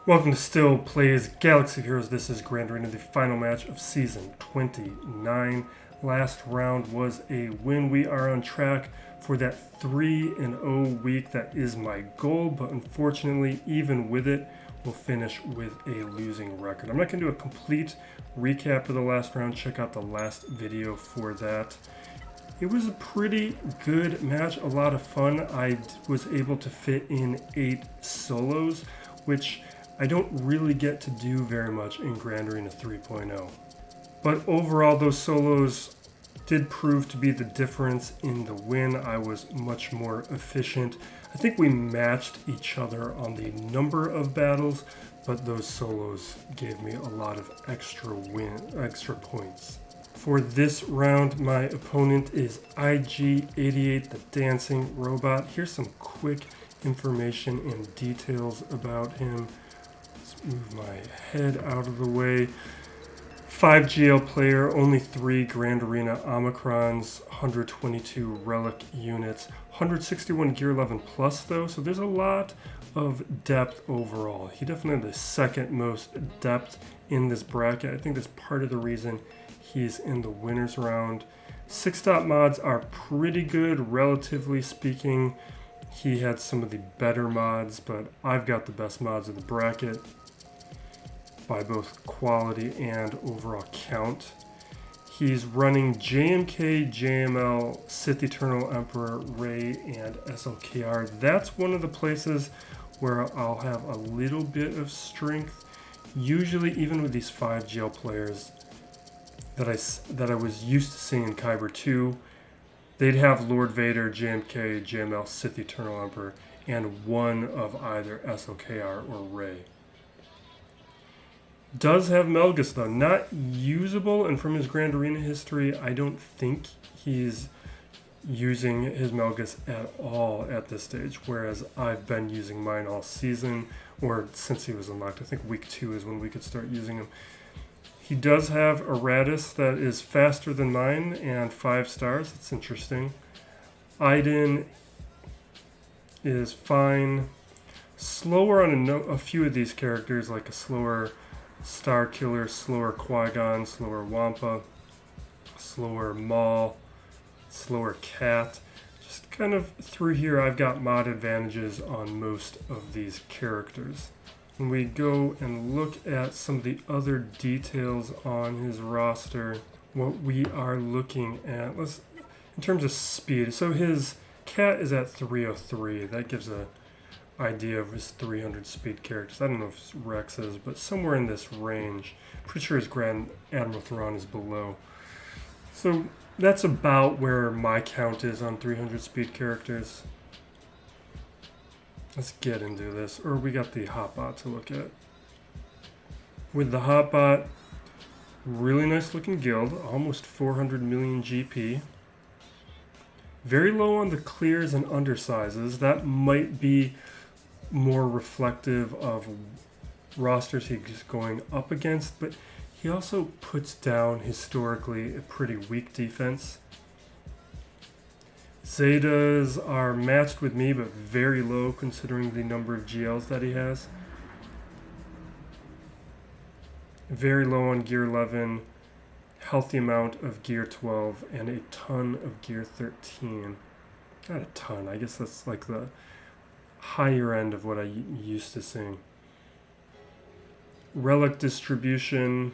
Welcome to Still Plays Galaxy Heroes. This is Grand Arena, the final match of Season 29. Last round was a win. We are on track for that 3-0 week. That is my goal, but unfortunately, even with it, we'll finish with a losing record. I'm not going to do a complete recap of the last round. Check out the last video for that. It was a pretty good match, a lot of fun. I was able to fit in 8 solos, which I don't really get to do very much in Grand Arena 3.0. But overall, those solos did prove to be the difference in the win. I was much more efficient. I think we matched each other on the number of battles, but those solos gave me a lot of extra points. For this round, my opponent is IG-88, the dancing robot. Here's some quick information and details about him. Move my head out of the way. 5 GL player, only 3 Grand Arena Omicrons, 122 relic units, 161 gear 11 plus though, so there's a lot of depth overall. He definitely had the second most depth in this bracket. I think that's part of the reason he's in the winners round. 6-dot mods are pretty good, relatively speaking. He had some of the better mods, but I've got the best mods of the bracket by both quality and overall count. He's running JMK, JML, Sith Eternal Emperor, Rey, and SLKR. That's one of the places where I'll have a little bit of strength. Usually, even with these 5 GL players that I was used to seeing in Kyber 2, they'd have Lord Vader, JMK, JML, Sith Eternal Emperor, and one of either SLKR or Rey. Does have Melgus though, not usable, and from his Grand Arena history, I don't think he's using his Melgus at all at this stage, whereas I've been using mine all season, or since he was unlocked. I think week 2 is when we could start using him. He does have a Raddus that is faster than mine and 5 stars. It's interesting. Iden is fine. Slower on a few of these characters, like a slower Star Killer, slower Qui-Gon, slower Wampa, slower Maul, slower Cat. Just kind of through here, I've got mod advantages on most of these characters. When we go and look at some of the other details on his roster, what we are looking at, in terms of speed, so his Cat is at 303. That gives a idea of his 300 speed characters. I don't know if Rex is, but somewhere in this range. Pretty sure his Grand Admiral Thrawn is below. So that's about where my count is on 300 speed characters. Let's get into this. Or we got the Hotbot to look at. With the Hotbot, really nice looking guild, almost 400 million GP. Very low on the clears and undersizes. That might be more reflective of rosters he's going up against, but he also puts down historically a pretty weak defense. Zetas are matched with me, but very low considering the number of GLs that he has. Very low on gear 11, healthy amount of gear 12, and a ton of gear 13. Not a ton, I guess that's like the higher end of what I used to seeing. Relic distribution,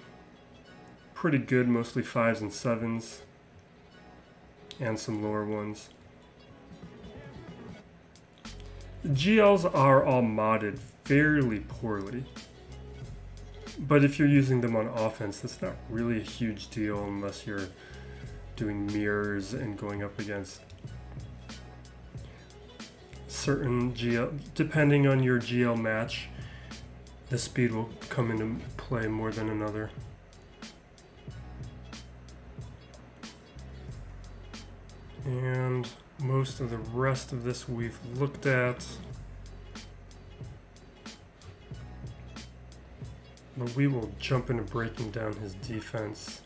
pretty good, mostly 5s and 7s, and some lower ones. The GLs are all modded fairly poorly, but if you're using them on offense, that's not really a huge deal unless you're doing mirrors and going up against certain GL, depending on your GL match, the speed will come into play more than another. And most of the rest of this we've looked at, but we will jump into breaking down his defense.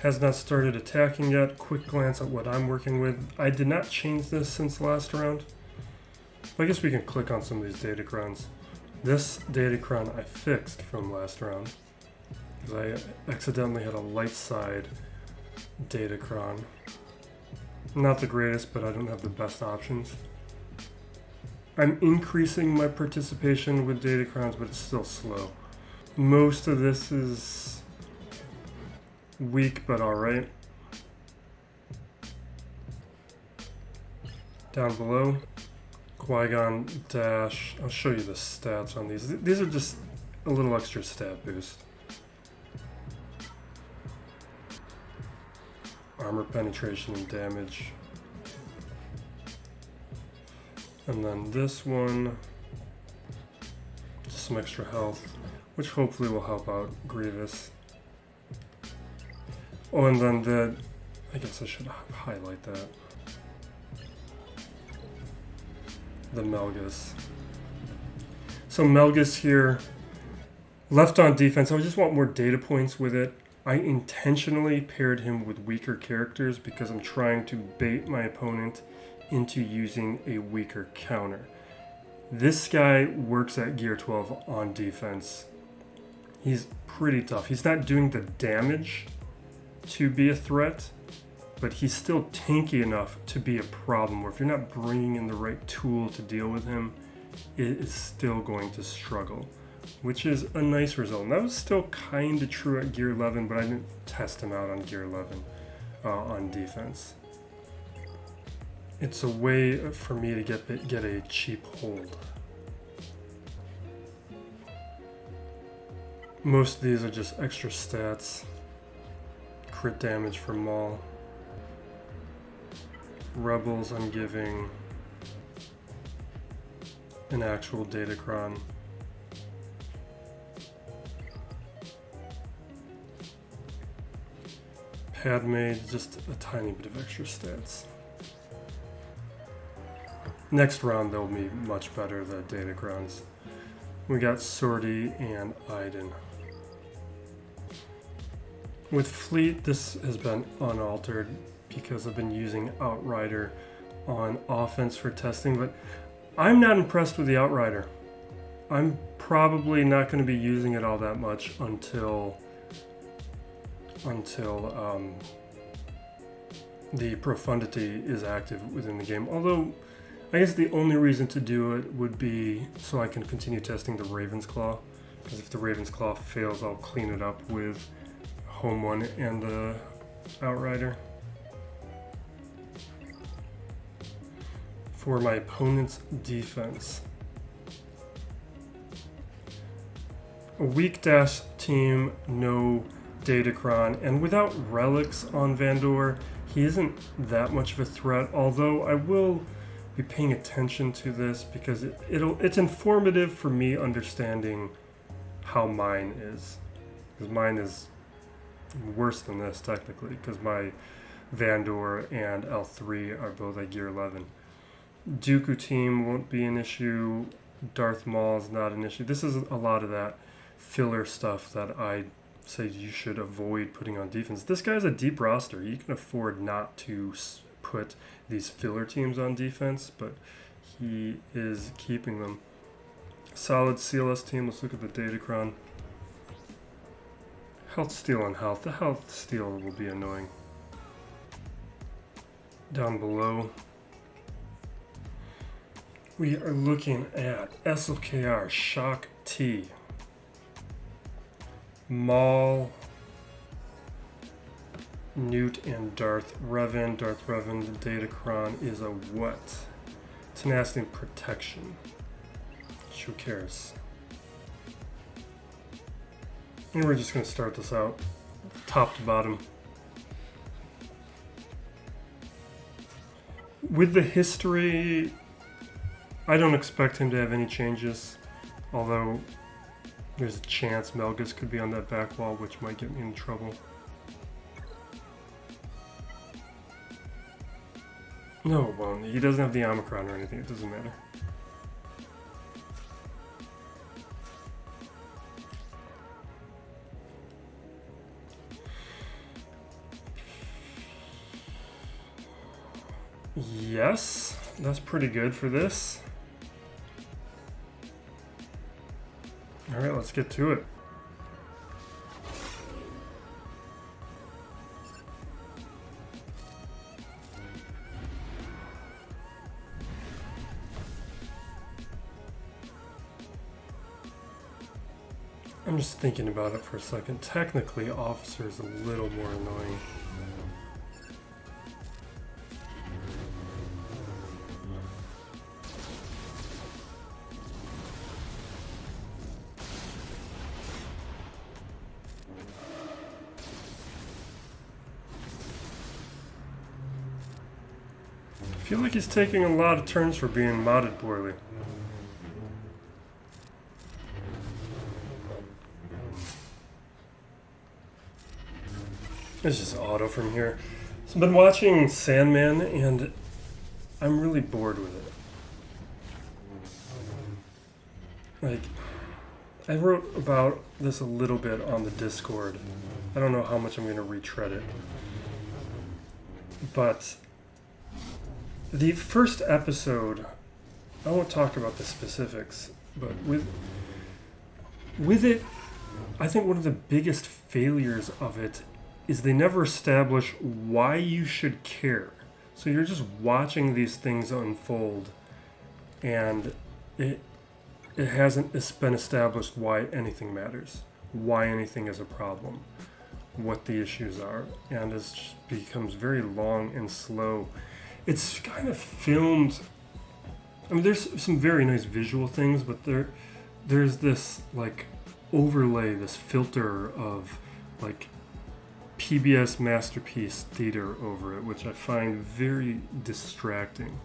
Has not started attacking yet. Quick glance at what I'm working with. I did not change this since last round. I guess we can click on some of these datacrons. This datacron I fixed from last round because I accidentally had a light side datacron. Not the greatest, but I don't have the best options. I'm increasing my participation with datacrons, but it's still slow. Most of this is weak, but alright. Down below, Qui-Gon Dash. I'll show you the stats on these. These are just a little extra stat boost. Armor penetration and damage. And then this one, just some extra health, which hopefully will help out Grievous. Oh, and then I guess I should highlight that. The Melgus. So Melgus here, left on defense. I just want more data points with it. I intentionally paired him with weaker characters because I'm trying to bait my opponent into using a weaker counter. This guy works at gear 12 on defense. He's pretty tough. He's not doing the damage to be a threat, but he's still tanky enough to be a problem, where if you're not bringing in the right tool to deal with him, it is still going to struggle, which is a nice result. And that was still kind of true at gear 11, but I didn't test him out on gear 11 on defense. It's a way for me to get a cheap hold. Most of these are just extra stats. Crit damage for Maul. Rebels, I'm giving an actual datacron. Padme, just a tiny bit of extra stats. Next round they'll be much better, the datacrons. We got Sortie and Iden. With Fleet, this has been unaltered because I've been using Outrider on offense for testing, but I'm not impressed with the Outrider. I'm probably not going to be using it all that much until the Profundity is active within the game. Although, I guess the only reason to do it would be so I can continue testing the Raven's Claw, because if the Raven's Claw fails, I'll clean it up with Home One and the Outrider. For my opponent's defense, a weak dash team, no datacron, and without relics on Vandor, he isn't that much of a threat, although I will be paying attention to this because it's informative for me understanding how mine is. Because mine is worse than this technically, because my Vandor and L3 are both at gear 11. Dooku team won't be an issue. Darth Maul is not an issue. This is a lot of that filler stuff that I say you should avoid putting on defense. This guy's a deep roster. He can afford not to put these filler teams on defense, but he is keeping them. Solid CLS team. Let's look at the datacron. Health steal on health. The health steal will be annoying. Down below, we are looking at SLKR, Shaak T, Maul, Nute, and Darth Revan. Darth Revan, the datacron is a what? Tenacity and protection. Who cares? And we're just going to start this out, top to bottom. With the history, I don't expect him to have any changes, although there's a chance Melgus could be on that back wall, which might get me in trouble. No, it won't. He doesn't have the Omicron or anything. It doesn't matter. Yes, that's pretty good for this. Alright, let's get to it. I'm just thinking about it for a second. Technically, officer is a little more annoying. I feel like he's taking a lot of turns for being modded poorly. It's just auto from here. So I've been watching Sandman and I'm really bored with it. Like, I wrote about this a little bit on the Discord. I don't know how much I'm going to retread it. But the first episode, I won't talk about the specifics, but with it, I think one of the biggest failures of it is they never establish why you should care. So you're just watching these things unfold, and it hasn't been established why anything matters, why anything is a problem, what the issues are, and it just becomes very long and slow. It's kind of filmed. I mean, there's some very nice visual things, but there's this like overlay, this filter of like PBS masterpiece theater over it, which I find very distracting.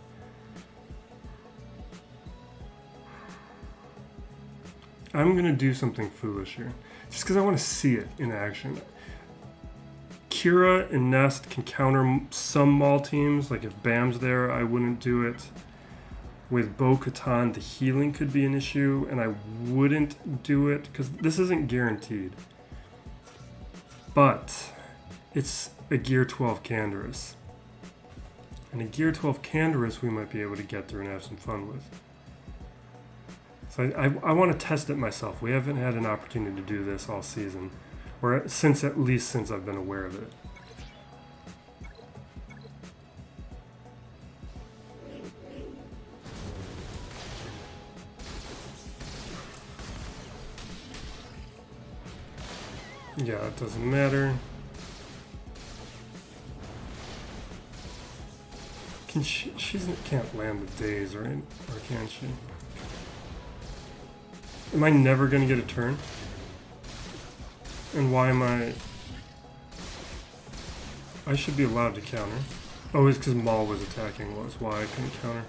I'm gonna do something foolish here, just because I want to see it in action. Kira and Nest can counter some Maul teams, like if Bam's there, I wouldn't do it. With Bo-Katan, the healing could be an issue, and I wouldn't do it, because this isn't guaranteed. But it's a Gear 12 Canderous. And a Gear 12 Canderous we might be able to get through and have some fun with. So I want to test it myself. We haven't had an opportunity to do this all season. Or at least since I've been aware of it. Yeah, it doesn't matter. She can't land the days, right? Or can she? Am I never going to get a turn? And why am I should be allowed to counter. Oh, it's because Maul was attacking was why I couldn't counter.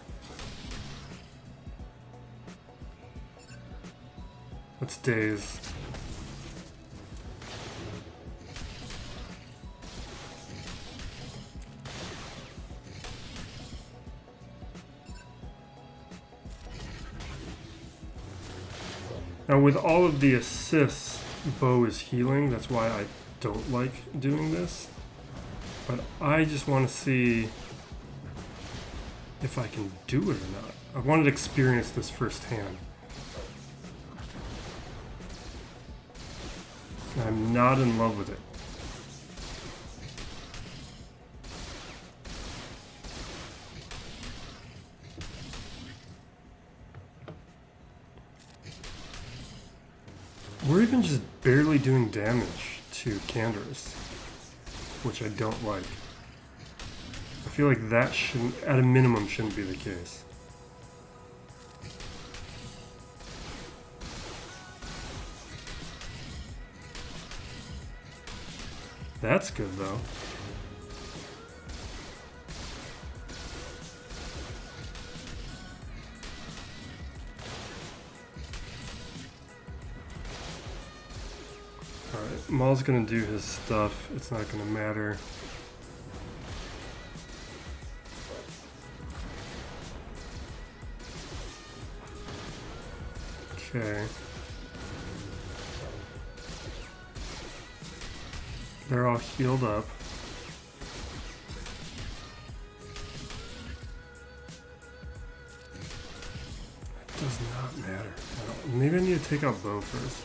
That's days. Now with all of the assists, Bo is healing. That's why I don't like doing this. But I just want to see if I can do it or not. I wanted to experience this firsthand. I'm not in love with it. We're even just barely doing damage to Canderous, which I don't like. I feel like that shouldn't, at a minimum, shouldn't be the case. That's good, though. Alright, Maul's gonna do his stuff. It's not gonna matter. Okay. They're all healed up. That does not not matter. Maybe I need to take out Bo first.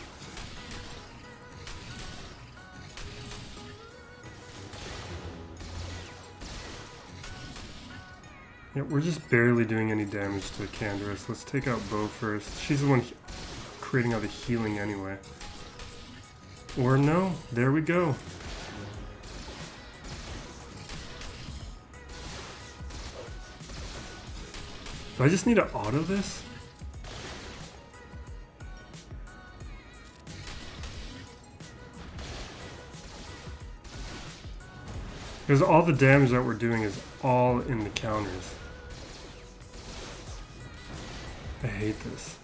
Yeah, we're just barely doing any damage to Canderous. Let's take out Bo first. She's the one creating all the healing anyway. Or no, there we go. Do I just need to auto this? Because all the damage that we're doing is all in the counters. I hate this.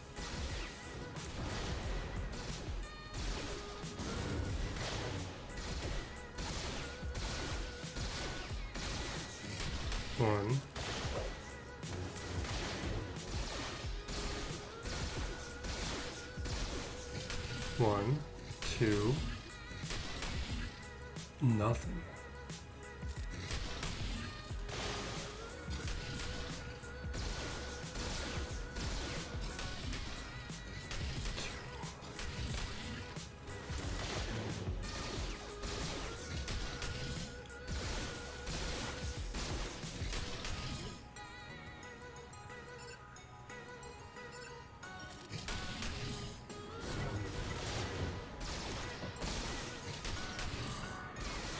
One. One, two, nothing.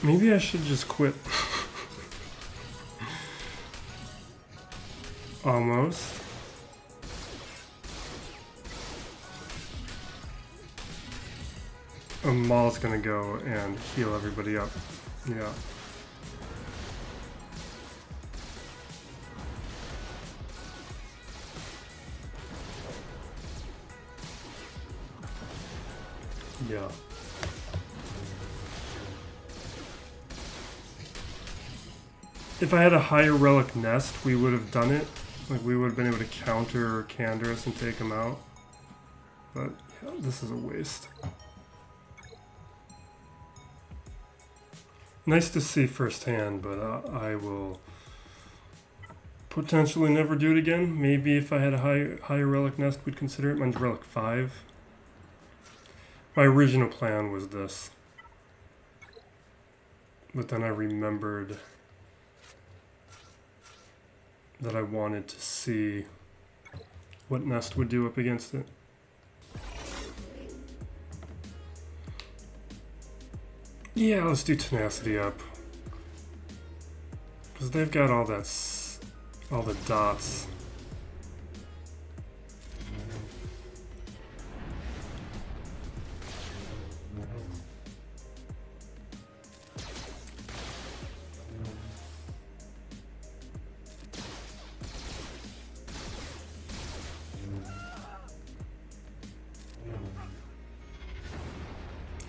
Maybe I should just quit. Almost. Maul's gonna go and heal everybody up. Yeah. Yeah. If I had a higher relic nest, we would have done it. Like, we would have been able to counter Canderous and take him out. But, yeah, this is a waste. Nice to see firsthand, but I will potentially never do it again. Maybe if I had a higher relic nest, we'd consider it. Mine's relic 5. My original plan was this. But then I remembered that I wanted to see what Nest would do up against it. Yeah, let's do Tenacity up. Because they've got all that, all the dots.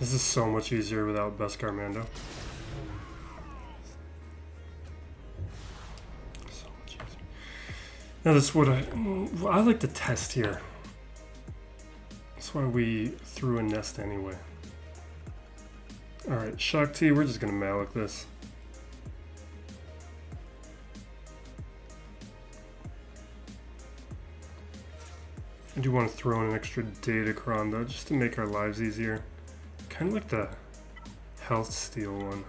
This is so much easier without Beskar Mando. So much easier. Now that's what I like to test here. That's why we threw a nest anyway. Alright, Shaak T, we're just gonna Malak this. I do want to throw in an extra Datacron though, just to make our lives easier. Kind of like the health steal one.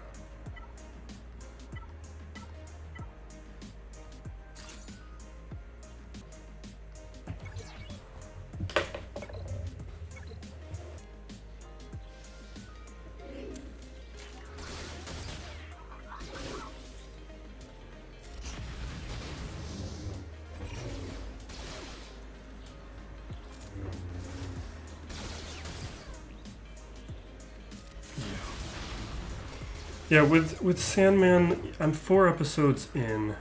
Yeah, with Sandman, I'm 4 episodes in,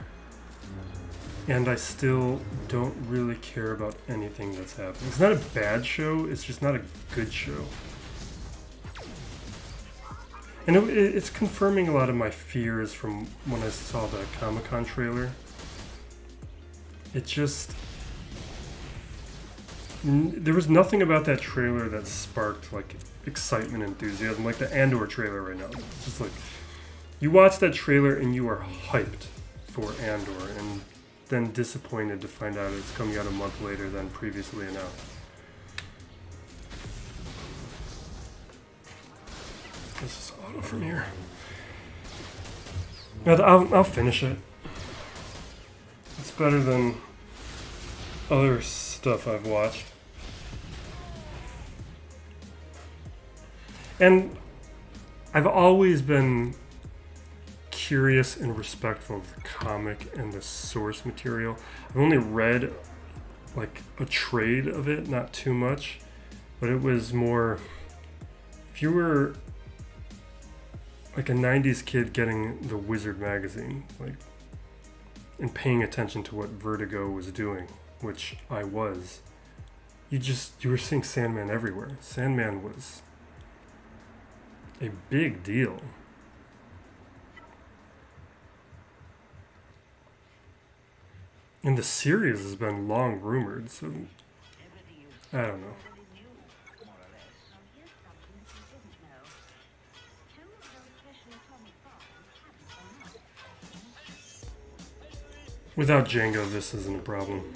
and I still don't really care about anything that's happening. It's not a bad show, it's just not a good show. And it's confirming a lot of my fears from when I saw the Comic-Con trailer. It just... There was nothing about that trailer that sparked, like, excitement, enthusiasm, like the Andor trailer right now. It's just like... You watch that trailer and you are hyped for Andor, and then disappointed to find out it's coming out a month later than previously announced. photo from here. But I'll finish it. It's better than other stuff I've watched. And I've always been curious and respectful of the comic and the source material. I've only read like a trade of it, not too much, but it was more, if you were like a 90s kid getting the Wizard magazine, like, and paying attention to what Vertigo was doing, which I was, you were seeing Sandman everywhere. Sandman was a big deal. And the series has been long rumored, so I don't know. Without Django, this isn't a problem.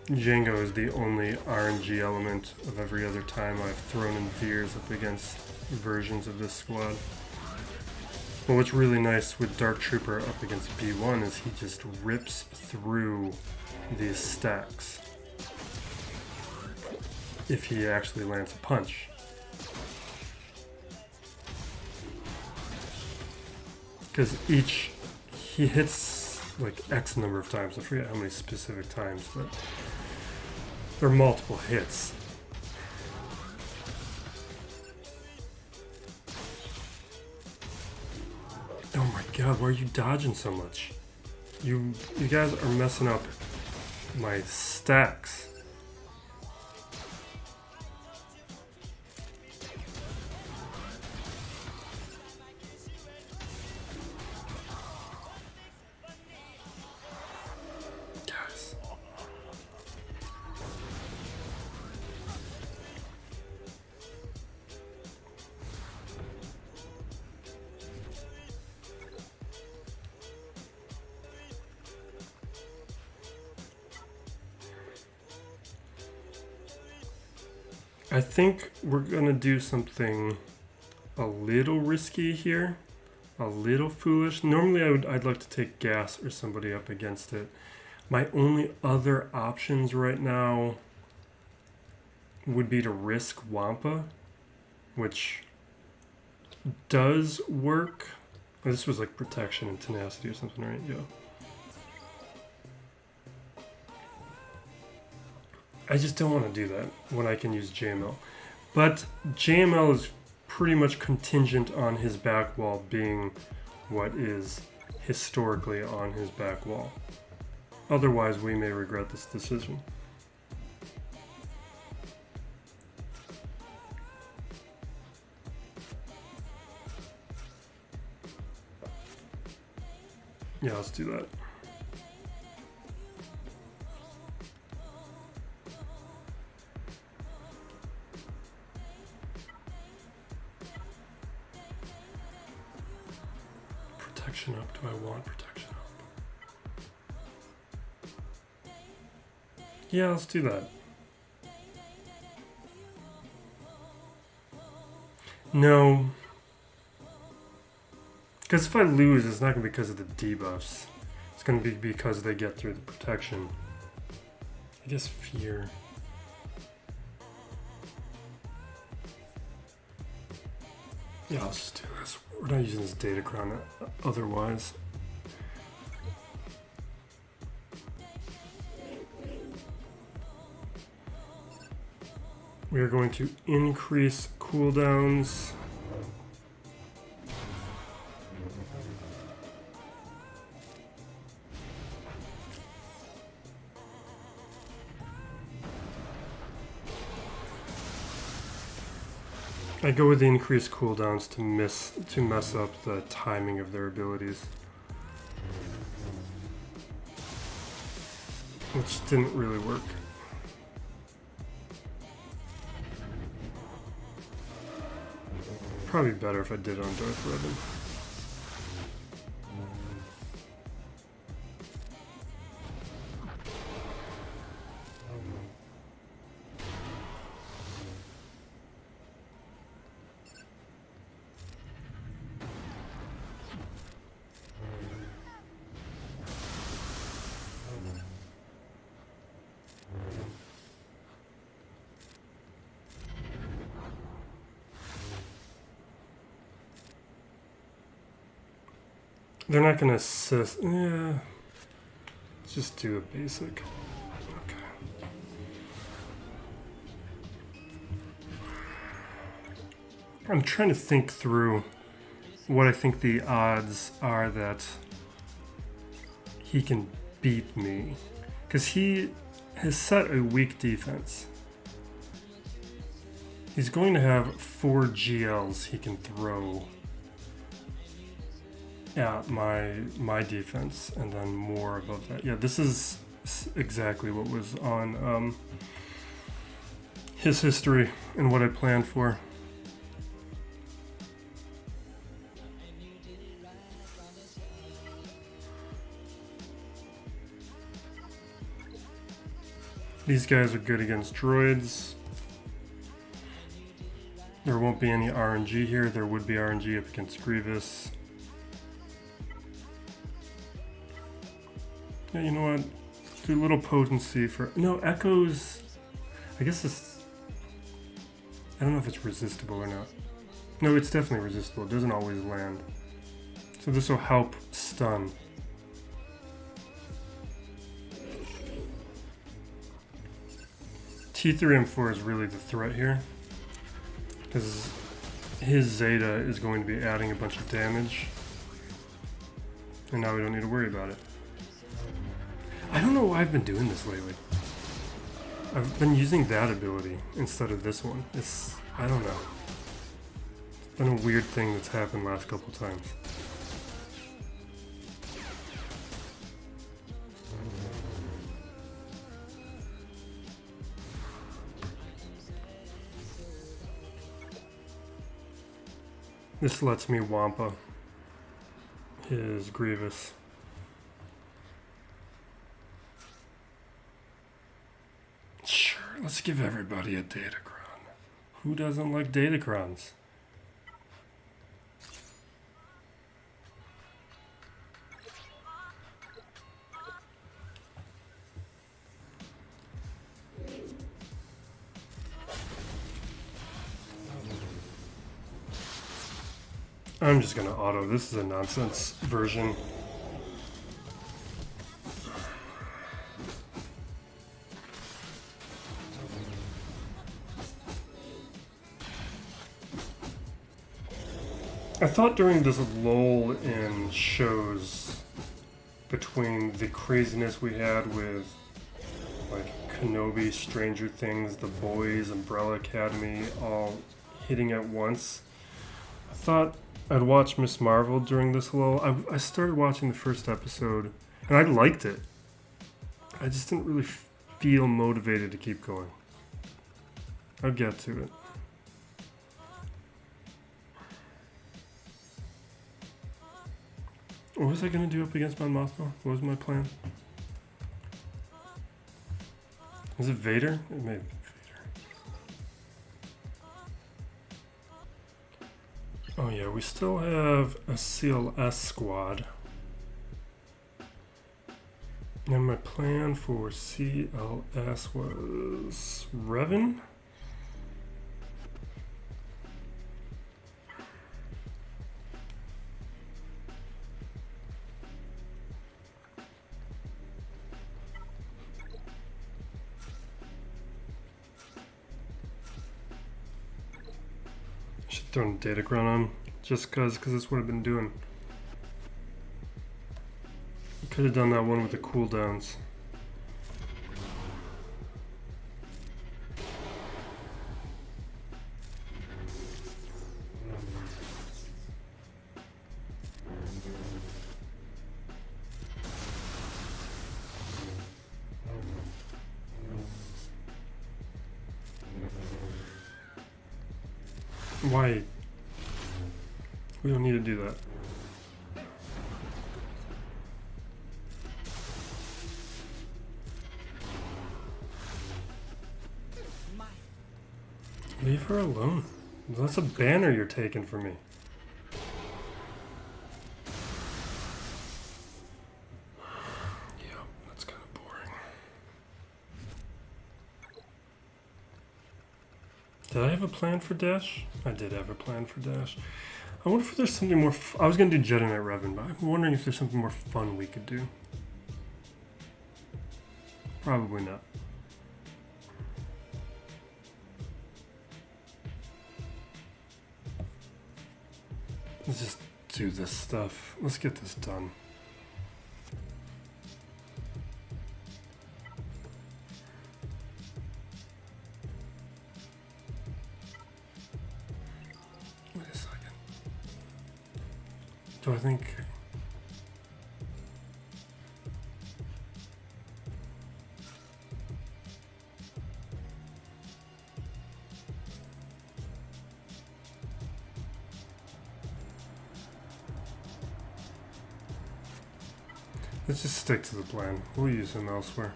Django is the only RNG element of every other time I've thrown in Veers up against versions of this squad. But what's really nice with Dark Trooper up against B1 is he just rips through these stacks if he actually lands a punch. Because he hits like X number of times, I forget how many specific times, but there are multiple hits. Oh my god, why are you dodging so much? You guys are messing up my stacks. Guys. I think we're gonna do something a little risky here, a little foolish. Normally I'd like to take Gas or somebody up against it. My only other options right now would be to risk Wampa, which does work. Oh, this was like protection and tenacity or something, right? Yeah. I just don't want to do that when I can use JML. But JML is pretty much contingent on his back wall being what is historically on his back wall. Otherwise, we may regret this decision. Yeah, let's do that. Protection up. Do I want protection up? Yeah, let's do that. No. Because if I lose, it's not going to be because of the debuffs. It's going to be because they get through the protection. I guess fear. Yeah, let's just do this. We're not using this data crown otherwise. We are going to increase cooldowns. I go with the increased cooldowns to mess up the timing of their abilities, which didn't really work. Probably better if I did on Darth Revan. They're not going to assist. Yeah. Let's just do a basic. Okay. I'm trying to think through what I think the odds are that he can beat me. Because he has set a weak defense. He's going to have 4 GLs he can throw at my defense, and then more above that. Yeah, this is exactly what was on his history and what I planned for. These guys are good against droids. There won't be any RNG here. There would be RNG up against Grievous. Yeah, you know what? Do a little potency for... No, Echoes... I guess this... I don't know if it's resistible or not. No, it's definitely resistible. It doesn't always land. So this will help stun. T3M4 is really the threat here, because his Zeta is going to be adding a bunch of damage, and now we don't need to worry about it. I don't know why I've been doing this lately. I've been using that ability instead of this one. I don't know. It's been a weird thing that's happened last couple times. This lets me Wampa his Grievous. Sure, let's give everybody a Datacron. Who doesn't like Datacrons? I'm just gonna auto. This is a nonsense version. I thought during this lull in shows between the craziness we had with like Kenobi, Stranger Things, The Boys, Umbrella Academy all hitting at once, I thought I'd watch Miss Marvel during this lull. I started watching the first episode, and I liked it. I just didn't really feel motivated to keep going. I'll get to it. What was I going to do up against Mon Mothma? What was my plan? Is it Vader? It may be Vader. Oh yeah, we still have a CLS squad. And my plan for CLS was Revan. Throwing Datacron on just because that's what I've been doing. Could have done that one with the cooldowns. Why? We don't need to do that. Leave her alone. That's a banner you're taking from me. Yeah, that's kind of boring. Did I have a plan for Dash? I did have a plan for Dash. I wonder if there's something more... I was going to do Jedi Knight Revan, but I'm wondering if there's something more fun we could do. Probably not. Let's just do this stuff. Let's get this done. Wait a second. Do I think... Let's just stick to the plan. We'll use him elsewhere.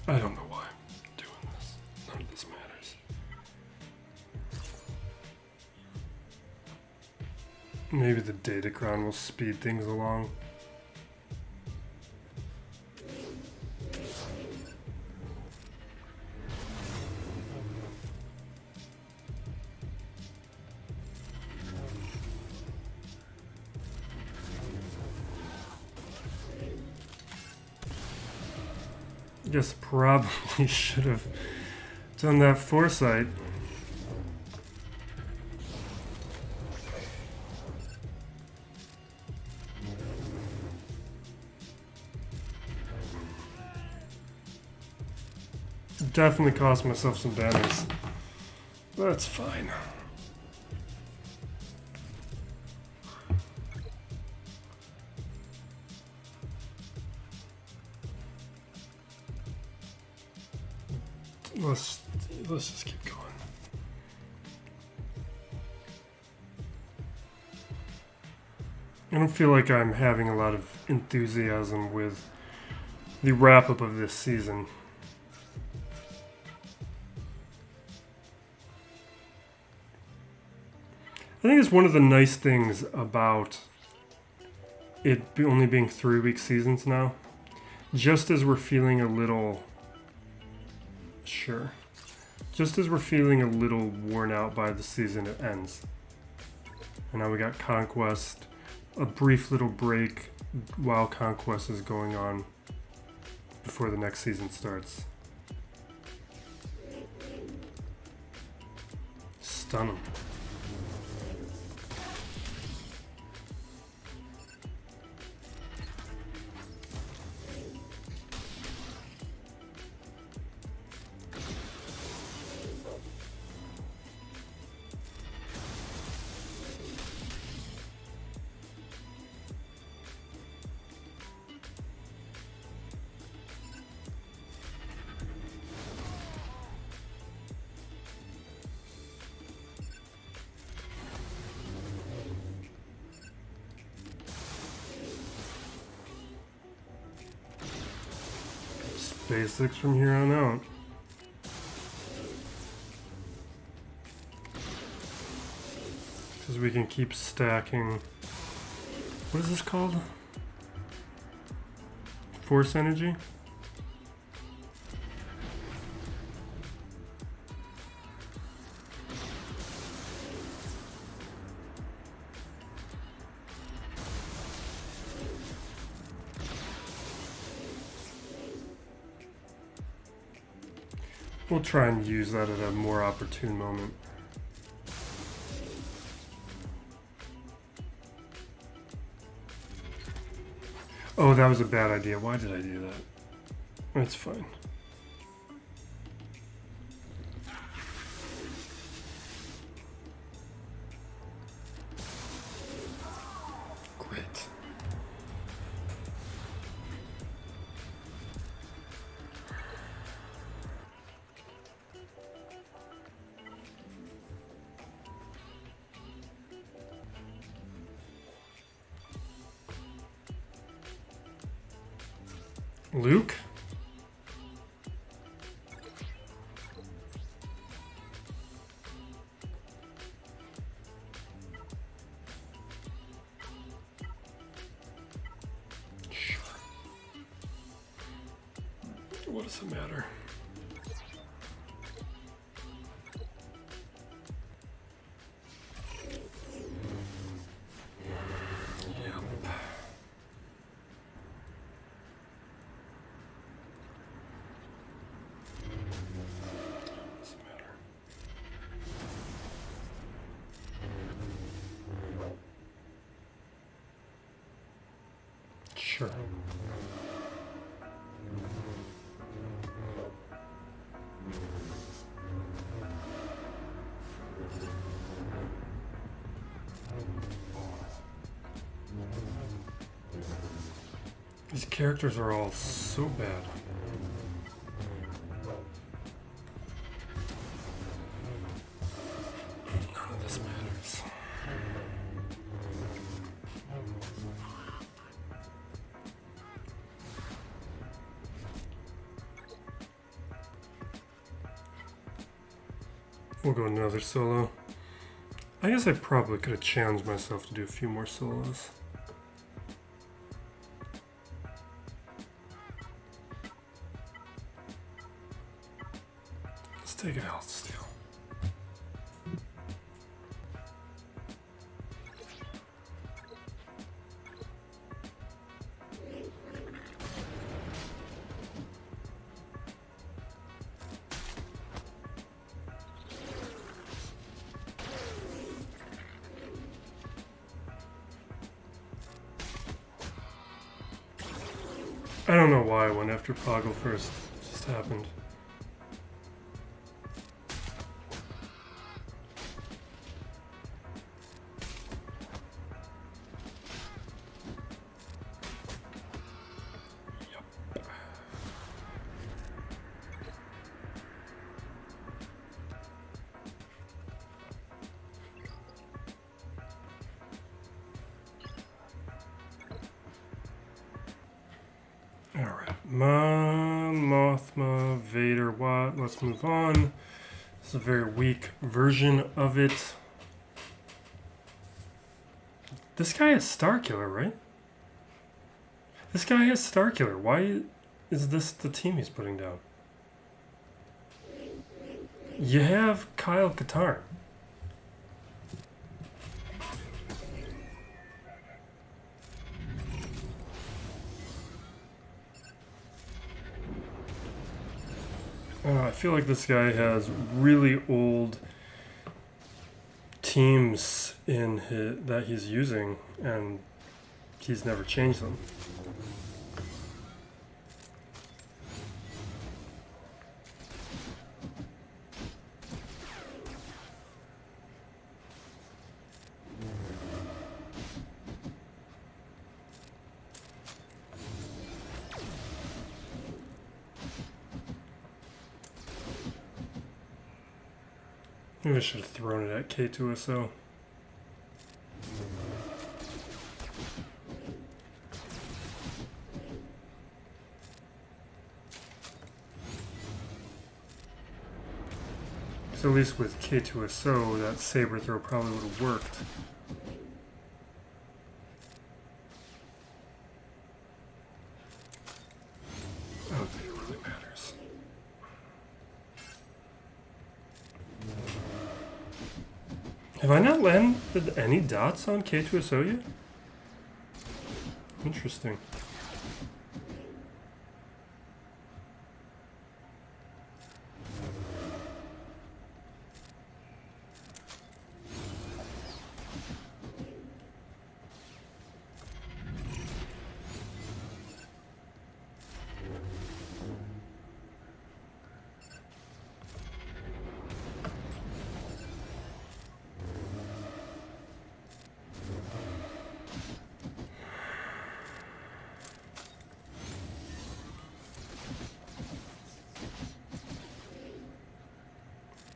I don't know why I'm doing this. None of this matters. Maybe the datacron will speed things along. Guess probably should have done that foresight. Definitely cost myself some banners. That's fine. Let's just keep going. I don't feel like I'm having a lot of enthusiasm with the wrap-up of this season. I think it's one of the nice things about it only being 3-week seasons now. Just as we're feeling a little... Sure. Just as we're feeling a little worn out by the season, it ends. And now we got Conquest, a brief little break while Conquest is going on before the next season starts. Stun him. Basics from here on out. Because we can keep stacking. What is this called? Force energy? We'll try and use that at a more opportune moment. Oh, that was a bad idea. Why did I do that? That's fine. Great. Luke? Sure. What does it matter? Sure. These characters are all so bad. None of this matters. We'll go another solo. I guess I probably could have challenged myself to do a few more solos. Let's take a health steal. I don't know why I went after Poggle first. It just happened. Alright, Mothma, Vader, Watt. Let's move on. This is a very weak version of it. This guy is Starkiller, right? This guy is Starkiller. Why is this the team he's putting down? You have Kyle Katarn. I feel like this guy has really old teams in that he's using, and he's never changed them. Maybe I should have thrown it at K2SO. So at least with K2SO, that saber throw probably would have worked. I don't think it really matters. Have I not landed any dots on K2SO yet? Interesting.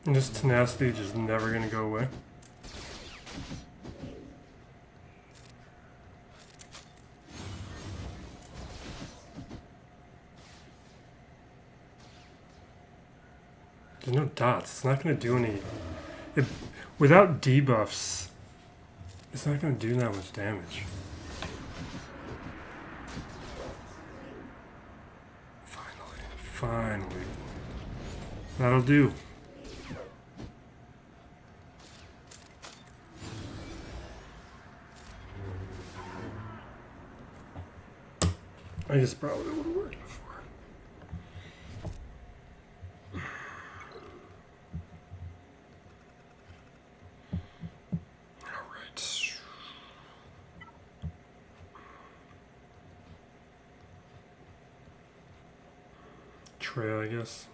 And this tenacity just never gonna go away. There's no dots. It's not gonna do any. Without debuffs, it's not gonna do that much damage. Finally. That'll do. I just probably would have worked before. Alright. Traya, I guess.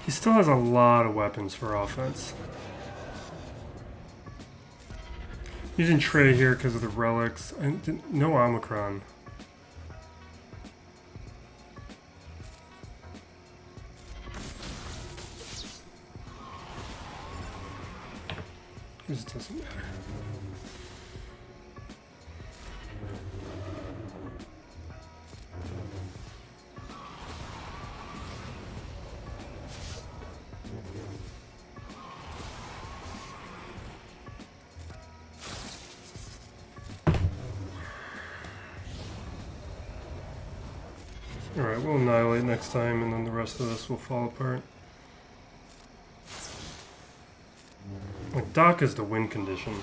He still has a lot of weapons for offense. Using Traya here because of the relics. No Omicron. This doesn't matter. Alright, we'll annihilate next time, and then the rest of this will fall apart. Like, Doc is the win condition.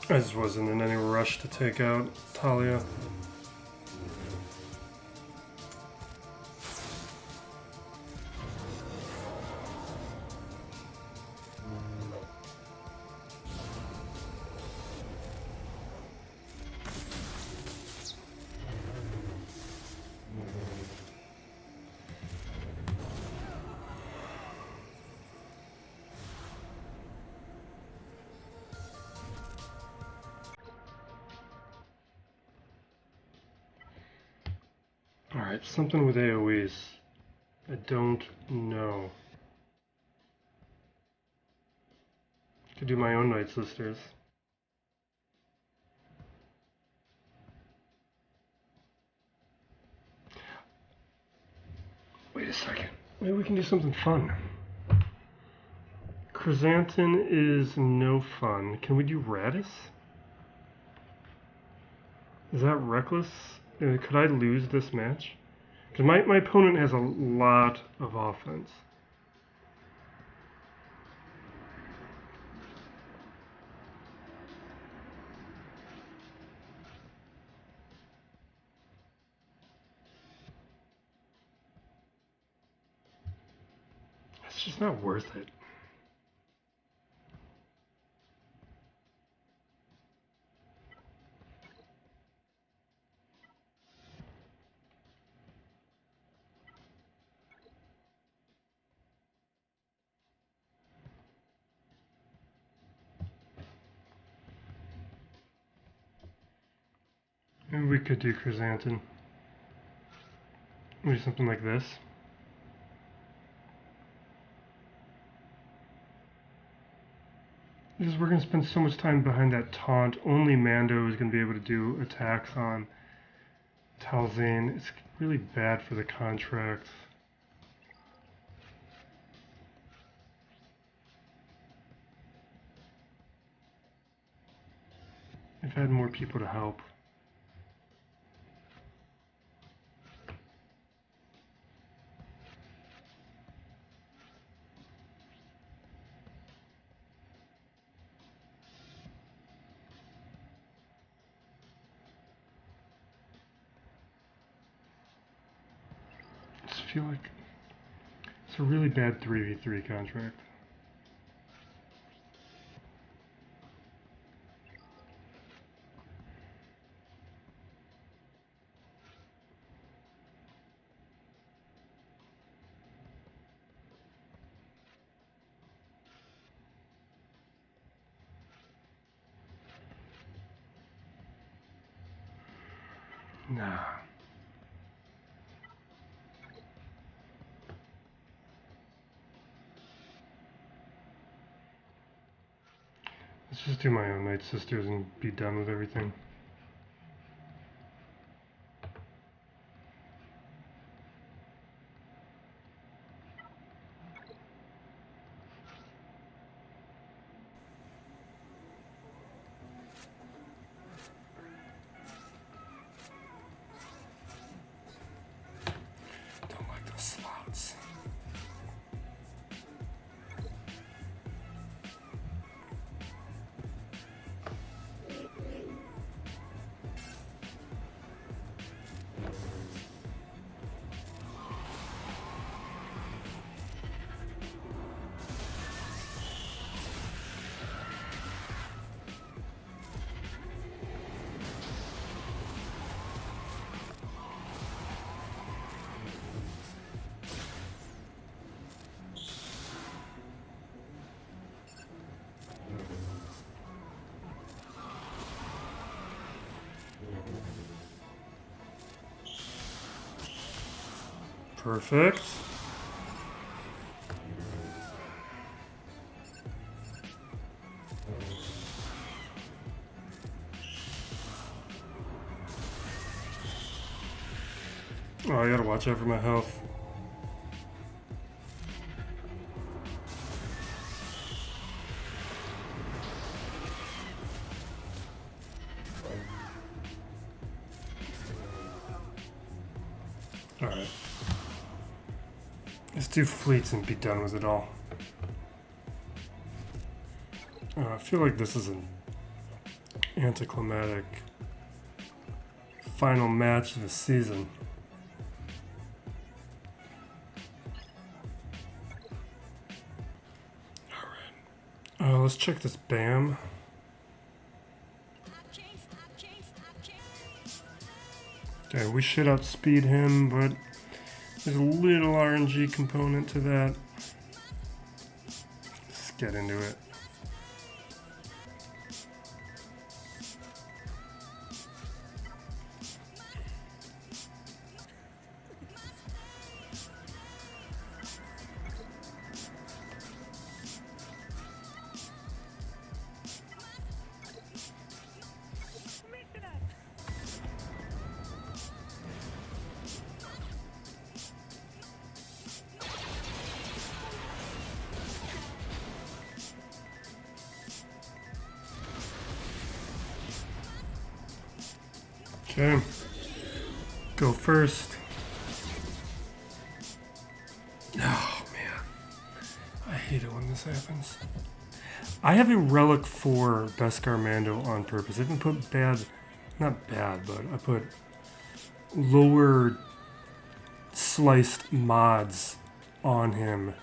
I just wasn't in any rush to take out Talia. Alright, something with AoEs. I don't know. Could do my own Night Sisters. Wait a second. Maybe we can do something fun. Chrysanthemum is no fun. Can we do Raddus? Is that reckless? Could I lose this match? Because my opponent has a lot of offense. It's just not worth it. Maybe we could do Chrysanthemum. Maybe something like this. Because we're going to spend so much time behind that taunt. Only Mando is going to be able to do attacks on Talzane. It's really bad for the contract. I've had more people to help. I just feel like it's a really bad 3v3 contract. Nah. Let's just do my own Night Sisters and be done with everything. Don't like those slots. Perfect. Oh, I gotta watch out for my health. Alright. Let's do fleets and be done with it all. I feel like this is an anticlimactic final match of the season. Alright. Let's check this BAM. Okay, we should outspeed him, but there's a little RNG component to that. Let's get into it. Okay, go first. Oh man, I hate it when this happens. I have a relic for Beskar Mando on purpose. I didn't put not bad, but I put lower sliced mods on him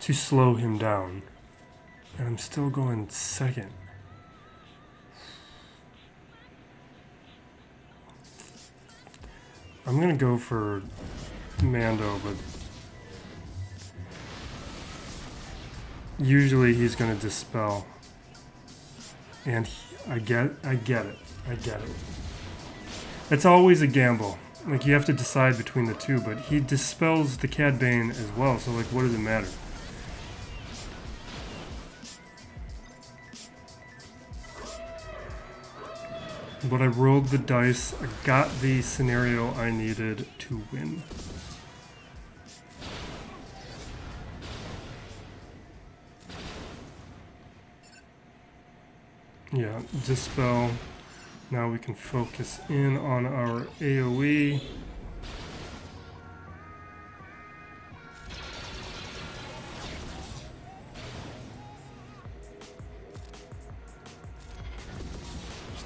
to slow him down. And I'm still going second. I'm gonna go for Mando, but usually he's gonna dispel, and I get it. It's always a gamble. Like, you have to decide between the two, but he dispels the Cad Bane as well. So like, what does it matter? But I rolled the dice, I got the scenario I needed to win. Yeah, dispel. Now we can focus in on our AoE.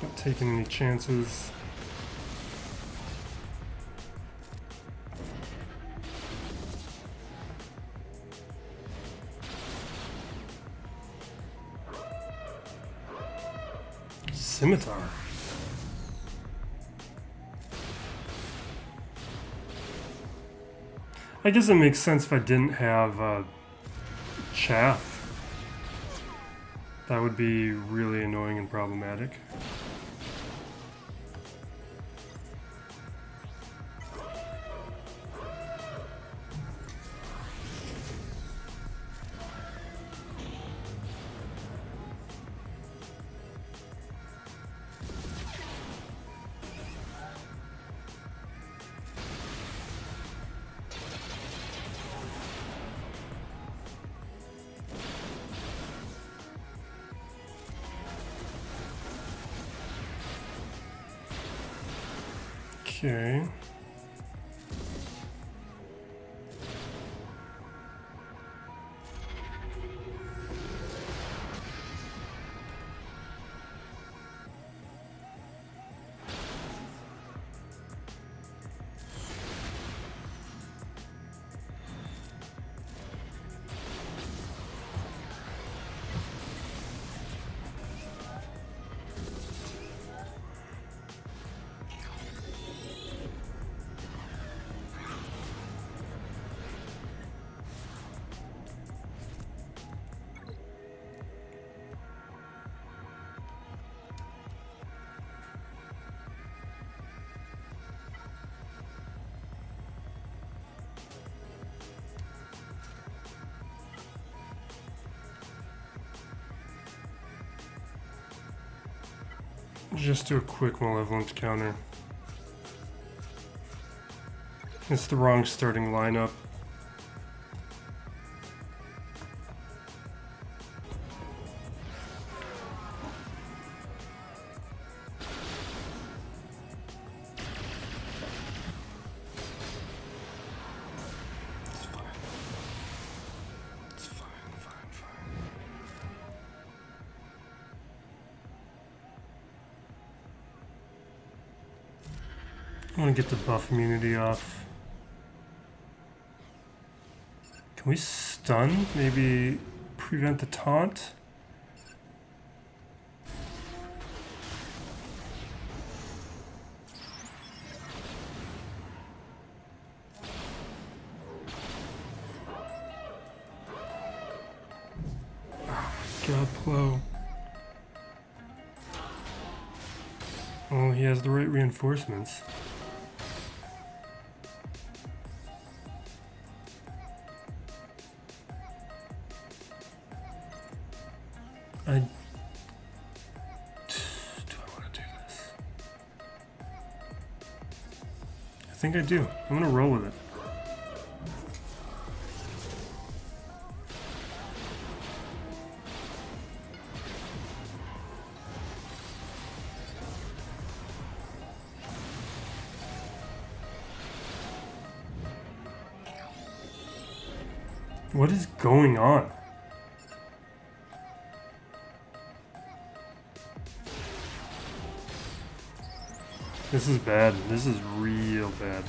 Not taking any chances. Scimitar. I guess it makes sense if I didn't have chaff. That would be really annoying and problematic. Okay. Just do a quick malevolence counter. It's the wrong starting lineup. I want to get the buff immunity off. Can we stun? Maybe prevent the taunt? Oh my god, Plo. Oh, he has the right reinforcements. Do I want to do this? I think I do. I'm gonna roll with it. What is going on? This is bad. This is real bad.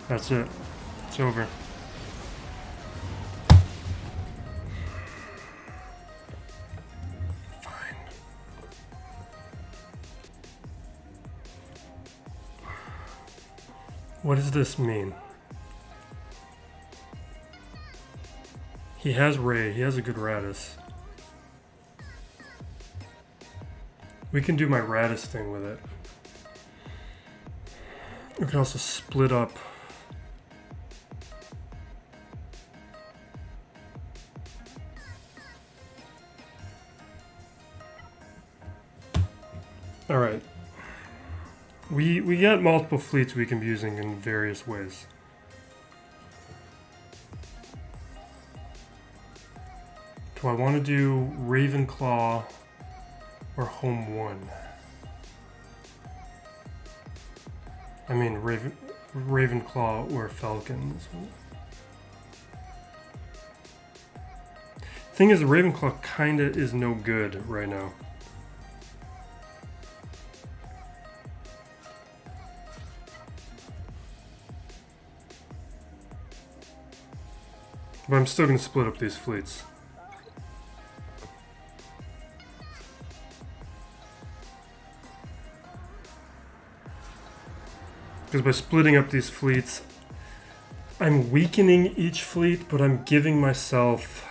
That's it. It's over. Fine. What does this mean? He has Ray. He has a good Raddus. We can do my Raddus thing with it. We can also split up. All right. We got multiple fleets we can be using in various ways. Do I want to do Ravenclaw or Home 1? I mean Ravenclaw or Falcon. Thing is, the Ravenclaw kinda is no good right now. But I'm still gonna split up these fleets. Because by splitting up these fleets, I'm weakening each fleet, but I'm giving myself...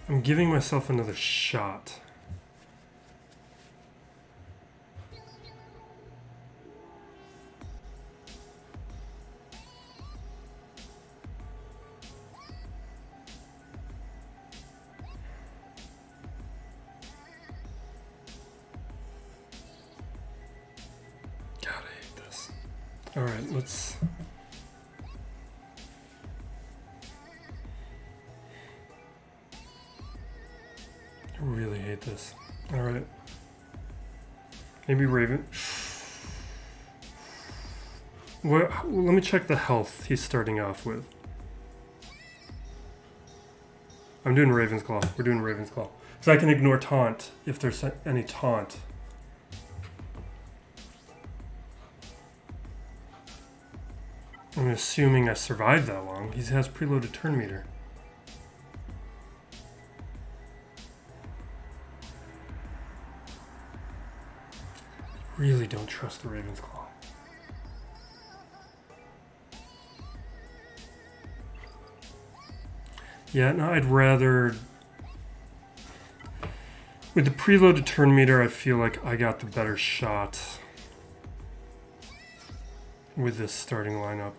another shot. Alright, let's... hate this. Alright. Maybe Raven. Well, let me check the health he's starting off with. I'm doing Raven's Claw. We're doing Raven's Claw. So I can ignore taunt if there's any taunt. I'm assuming I survived that long. He has preloaded turn meter. Really don't trust the Raven's Claw. Yeah, no, I'd rather... With the preloaded turn meter, I feel like I got the better shot with this starting lineup.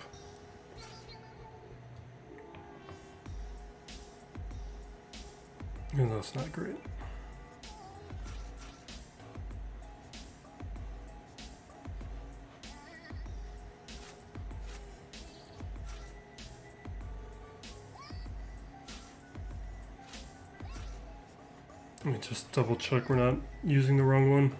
Even though it's not great. Let me just double check we're not using the wrong one.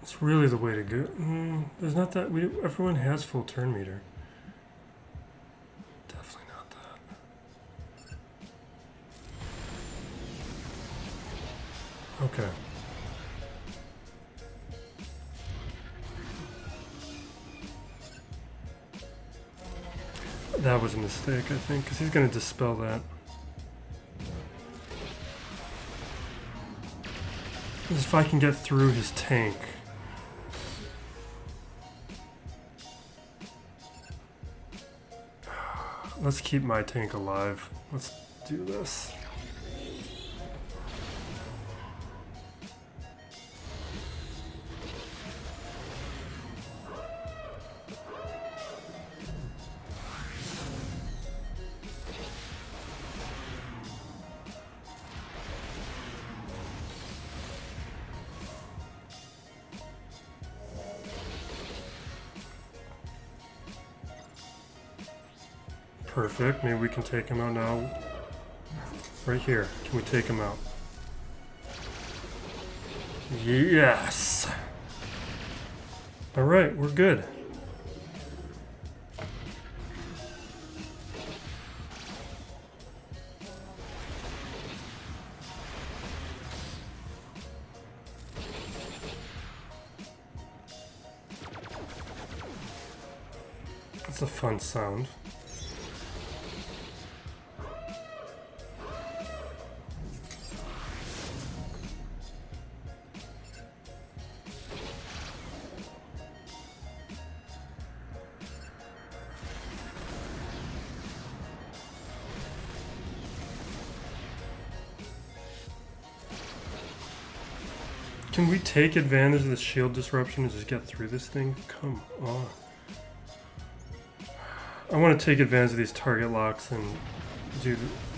It's really the way to go. There's not that. Everyone has full turn meter. Definitely not that. Okay. That was a mistake, I think, because he's going to dispel that. This is if I can get through his tank. Let's keep my tank alive. Let's do this. Perfect. Maybe we can take him out now. Right here. Can we take him out? Yes! Alright, we're good. That's a fun sound. Can we take advantage of the shield disruption and just get through this thing? Come on. I want to take advantage of these target locks and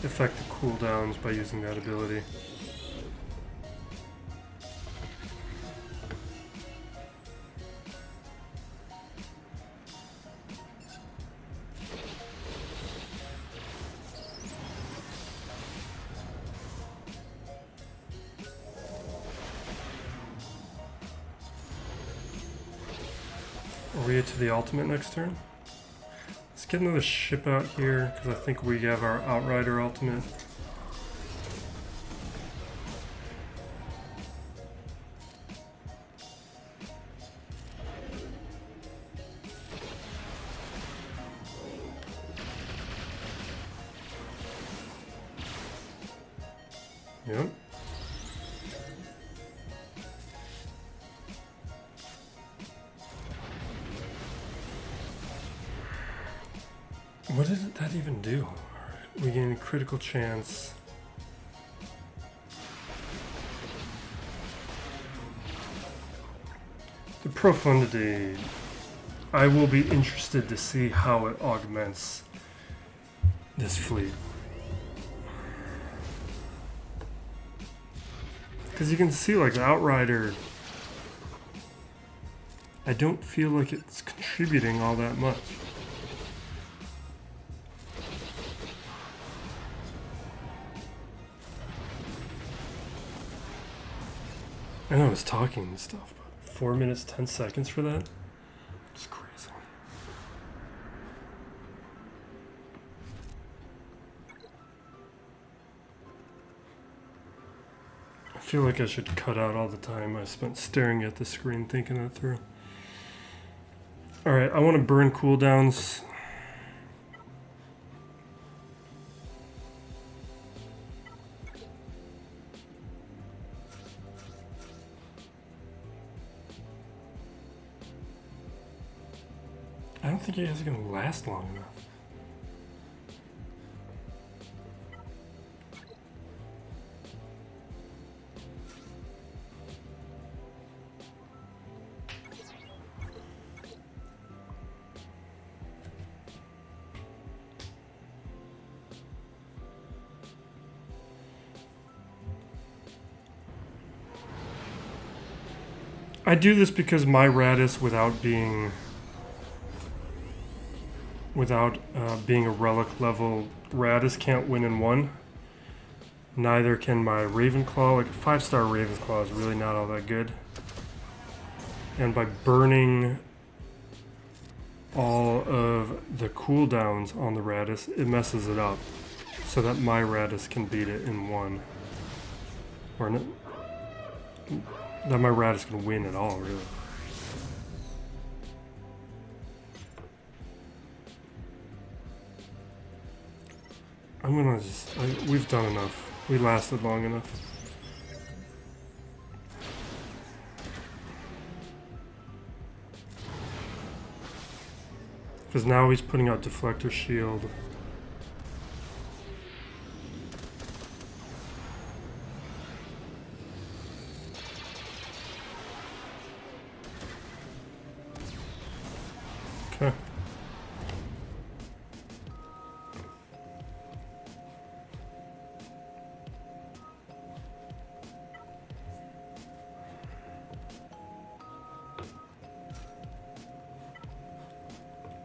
affect the cooldowns by using that ability. Are we to the ultimate next turn? Let's get another ship out here, because I think we have our Outrider ultimate. Yep. What did that even do? Alright, we gain a critical chance. The profundity. I will be interested to see how it augments this fleet. Because you can see, like, the Outrider, I don't feel like it's contributing all that much. I know I was talking and stuff, but 4 minutes, 10 seconds for that? It's crazy. I feel like I should cut out all the time I spent staring at the screen thinking that through. Alright, I want to burn cooldowns. I don't think you guys are going to last long enough. I do this because my Raddus, without being a relic level Raddus, can't win in one. Neither can my Ravenclaw. Like a 5-star Ravenclaw is really not all that good. And by burning all of the cooldowns on the Raddus, it messes it up so that my Raddus can beat it in one. Or that my Raddus can win at all, really. I'm gonna just... we've done enough. We lasted long enough. Because now he's putting out Deflector Shield. Okay.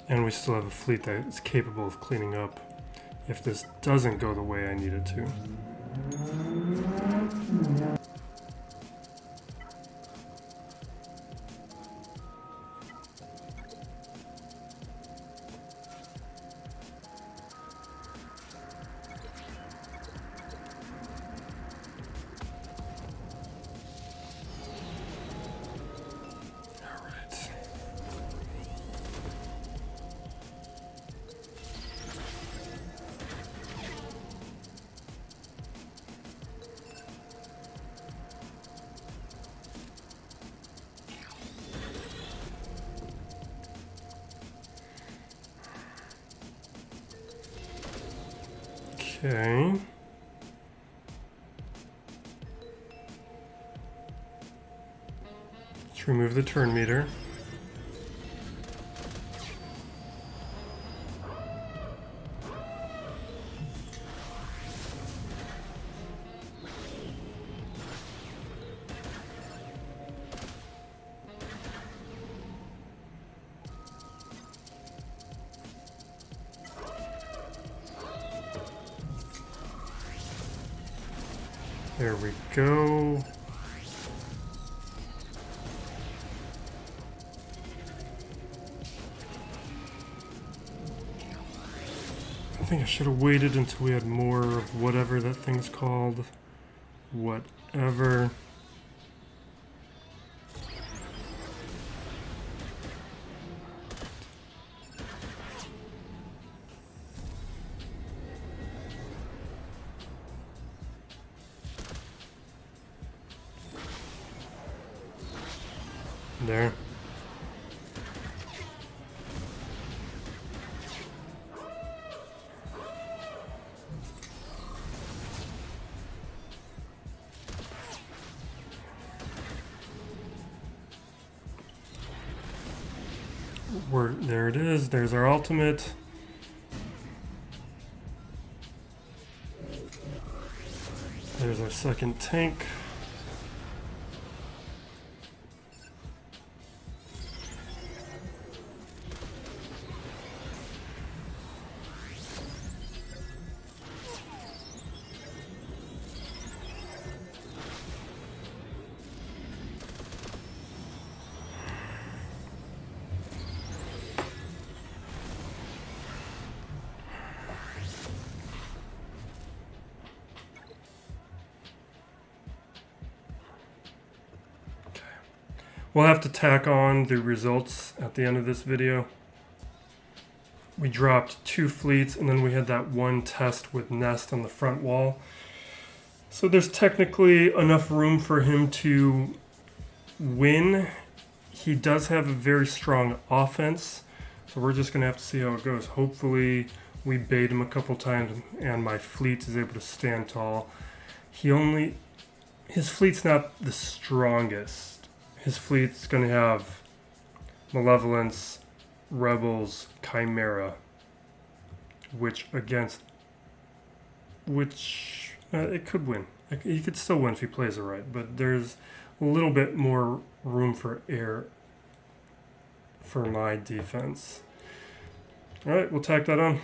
And we still have a fleet that is capable of cleaning up if this doesn't go the way I need it to. Okay. Let's remove the turn meter. There we go. I think I should have waited until we had more of whatever that thing's called. Whatever. There. There it is. There's our ultimate. There's our second tank. We'll have to tack on the results at the end of this video. We dropped 2 fleets, and then we had that one test with Nest on the front wall. So there's technically enough room for him to win. He does have a very strong offense, so we're just going to have to see how it goes. Hopefully we bait him a couple times and my fleet is able to stand tall. His fleet's not the strongest. His fleet's going to have Malevolence, Rebels, Chimera, which it could win. He could still win if he plays it right, but there's a little bit more room for error for my defense. All right, we'll tack that on.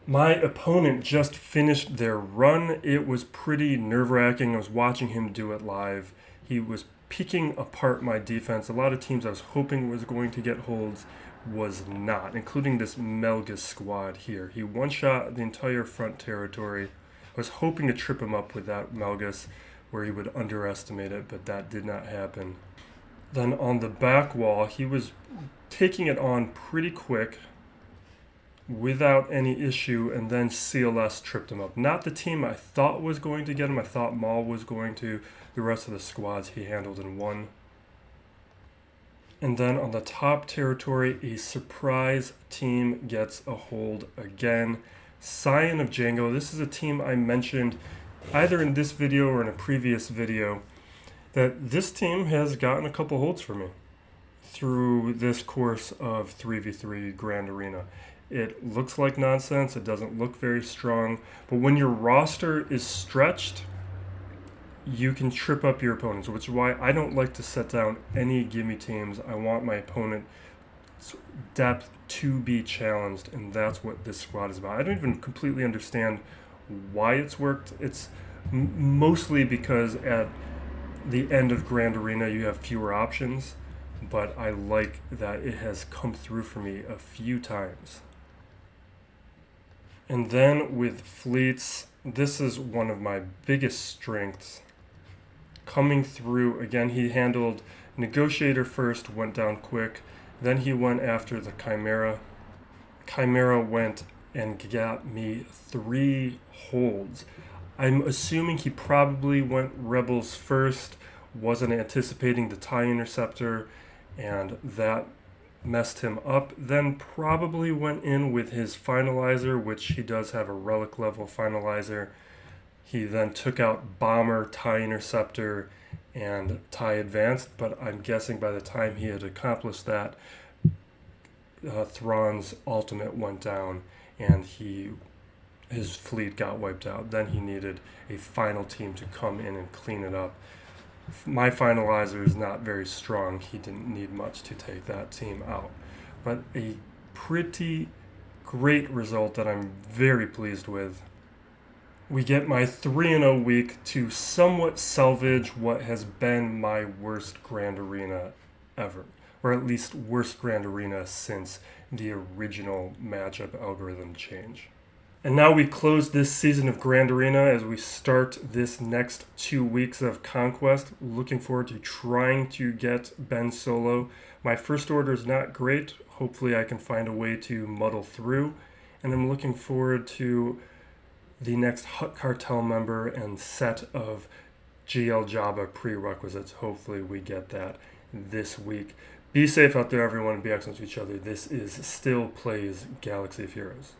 My opponent just finished their run. It was pretty nerve-wracking. I was watching him do it live. He was picking apart my defense. A lot of teams I was hoping was going to get holds was not, including this Melgus squad here. He one-shot the entire front territory. I was hoping to trip him up with that Melgus where he would underestimate it, but that did not happen. Then on the back wall, he was taking it on pretty quick without any issue, and then CLS tripped him up. Not the team I thought was going to get him. I thought Maul was going to. The rest of the squads he handled in one. And then on the top territory, a surprise team gets a hold again. Scion of Django. This is a team I mentioned either in this video or in a previous video, that this team has gotten a couple holds for me through this course of 3v3 Grand Arena. It looks like nonsense. It doesn't look very strong. But when your roster is stretched, you can trip up your opponents, which is why I don't like to set down any gimme teams. I want my opponent's depth to be challenged, and that's what this squad is about. I don't even completely understand why it's worked. It's mostly because at the end of Grand Arena you have fewer options, but I like that it has come through for me a few times. And then with fleets, this is one of my biggest strengths. Coming through, again, he handled Negotiator first, went down quick. Then he went after the Chimera. Chimera went and got me 3 holds. I'm assuming he probably went Rebels first, wasn't anticipating the TIE Interceptor, and that messed him up. Then probably went in with his Finalizer, which he does have a relic level Finalizer. He then took out Bomber, TIE Interceptor, and TIE Advanced, but I'm guessing by the time he had accomplished that, Thrawn's ultimate went down and his fleet got wiped out. Then he needed a final team to come in and clean it up. My Finalizer is not very strong. He didn't need much to take that team out. But a pretty great result that I'm very pleased with. We get my 3-0 week to somewhat salvage what has been my worst Grand Arena ever. Or at least worst Grand Arena since the original matchup algorithm change. And now we close this season of Grand Arena as we start this next 2 weeks of Conquest. Looking forward to trying to get Ben solo. My first order is not great. Hopefully I can find a way to muddle through. And I'm looking forward to the next Hutt Cartel member and set of GL Jabba prerequisites. Hopefully we get that this week. Be safe out there, everyone, and be excellent to each other. This is Still Plays Galaxy of Heroes.